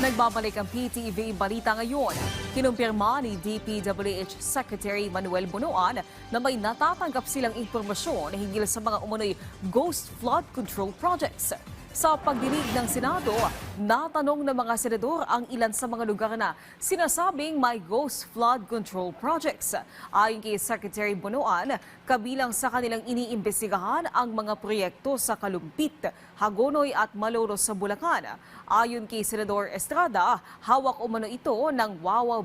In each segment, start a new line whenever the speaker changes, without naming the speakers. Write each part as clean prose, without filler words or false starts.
Nagbabalik ang PTV Balita ngayon. Kinumpirma ni DPWH Secretary Manuel Bunuan na may natatanggap silang impormasyon hinggil sa mga umunoy ghost flood control projects. Sa pagdinig ng Senado, natanong ng mga senador ang ilan sa mga lugar na sinasabing may ghost flood control projects. Ayon kay Secretary Bunuan, kabilang sa kanilang iniimbestigahan ang mga proyekto sa Kalumpit, Hagonoy at Malolos sa Bulacan. Ayon kay Senador Estrada, hawak umano ito ng Wawa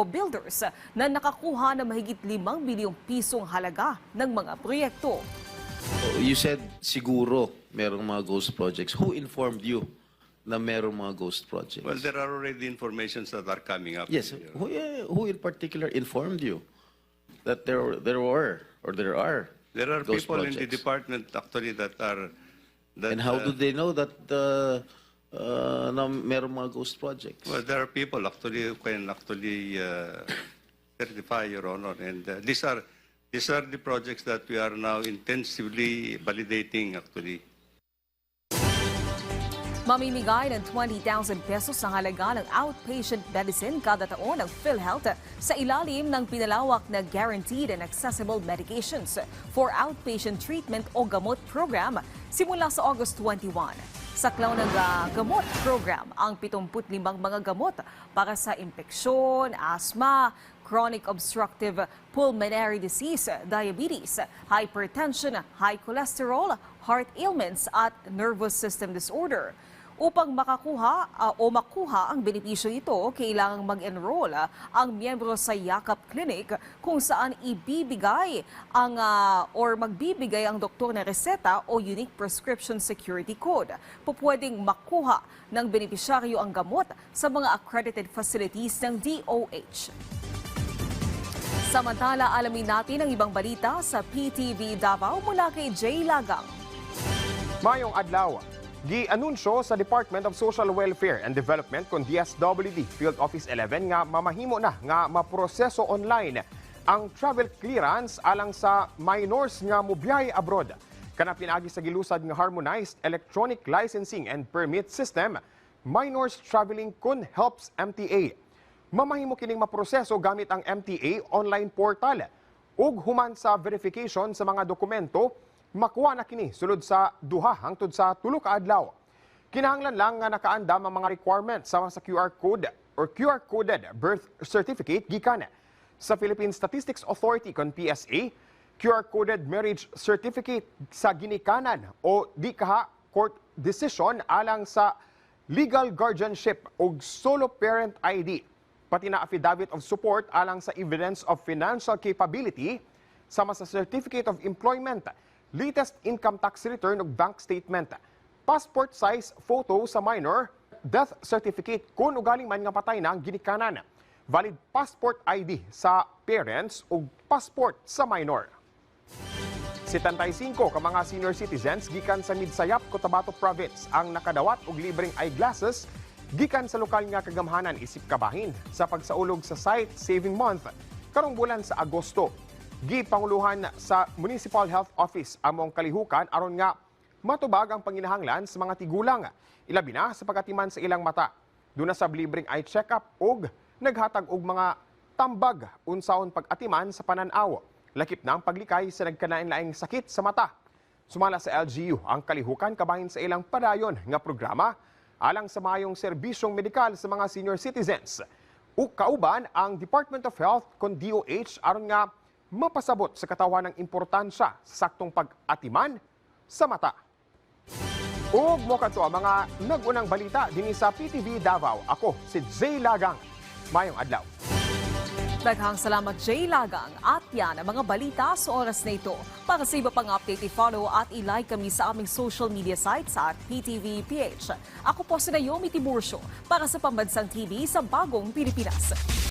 Builders na nakakuha ng mahigit 5 bilyong pisong halaga ng mga proyekto.
You said siguro merong mga ghost projects. Who informed you na merong mga ghost projects?
Well, there are already informations that are coming up.
Yes. Who in particular informed you that there were or there are
There are
ghost
people in
projects?
the department actually that are...
And how do they know that na merong mga ghost projects?
Well, there are people actually who can actually certify, Your Honor. And these are the projects that we are now intensively validating actually.
Mamimigay ng 20,000 pesos sa halaga ng outpatient medicine kada taon ng PhilHealth sa ilalim ng pinalawak na Guaranteed and Accessible Medications for Outpatient Treatment o GAMOT program simula sa August 21. Saklaw ng gamot program ang 75 mga gamot para sa impeksyon, asthma, chronic obstructive pulmonary disease, diabetes, hypertension, high cholesterol, heart ailments at nervous system disorder. Upang makuha ang benepisyo ito, kailangang mag-enroll ang miyembro sa Yakap Clinic kung saan magbibigay ang doktor na reseta o Unique Prescription Security Code. Pupwedeng makuha ng benepisyaryo ang gamot sa mga accredited facilities ng DOH. Samantala, alamin natin ang ibang balita sa PTV Davao mula kay Jay Lagang.
Mayong adlaw, gi-anunsyo sa Department of Social Welfare and Development kung DSWD Field Office 11 nga mamahimo na nga maproseso online ang travel clearance alang sa minors nga mobiyahe abroad. Kana pinaagi sa gilusad nga Harmonized Electronic Licensing and Permit System, Minors Traveling Kun Helps MTA. Mamahimo kining maproseso gamit ang MTA online portal. Ug human sa verification sa mga dokumento, makuha na kini sulod sa 2 hangtod sa 3 ka adlaw. Kinahanglan lang nga nakaandam ang mga requirements sama sa QR code or QR-coded birth certificate gikan sa Philippine Statistics Authority kon PSA, QR-coded marriage certificate sa ginikanan o di kaha court decision alang sa legal guardianship o solo parent ID, pati na affidavit of support alang sa evidence of financial capability sama sa certificate of employment, latest income tax return o bank statement, passport size photo sa minor, death certificate kung ugaling man nga patay na ang ginikanan, valid passport ID sa parents o passport sa minor. 75 ka mga senior citizens gikan sa Midsayap, Cotabato Province ang nakadawat og libreng eyeglasses gikan sa lokal nga kagamhanan isip kabahin sa pagsaulog sa Sight Saving Month karong bulan sa Agosto. Gipanguluhan sa Municipal Health Office among kalihukan aron nga matubag ang panginahanglan sa mga tigulang, ilabi na sa pagatiman sa ilang mata. Duna sa libreng eye check-up og naghatag og mga tambag unsaon pag-atiman sa pananaw. Lakip na ang paglikay sa nagkanain-laing sakit sa mata. Sumala sa LGU ang kalihukan kabahin sa ilang padayon nga programa alang sa mayong serbisyong medikal sa mga senior citizens. Ug kauban ang Department of Health kon DOH aron nga mapasabot sa katawan ng importansya sa saktong pag-atiman sa mata. Ug mo kadto ang mga nag-unang balita dinhi sa PTV Davao. Ako si Jay Lagang. Mayong adlaw.
Daghang salamat Jay Lagang at yan ang mga balita sa oras na ito. Para sa iba pang update, i-follow at i-like kami sa aming social media sites at PTV PH. Ako po si Naomi Tiburcio para sa Pambansang TV sa Bagong Pilipinas.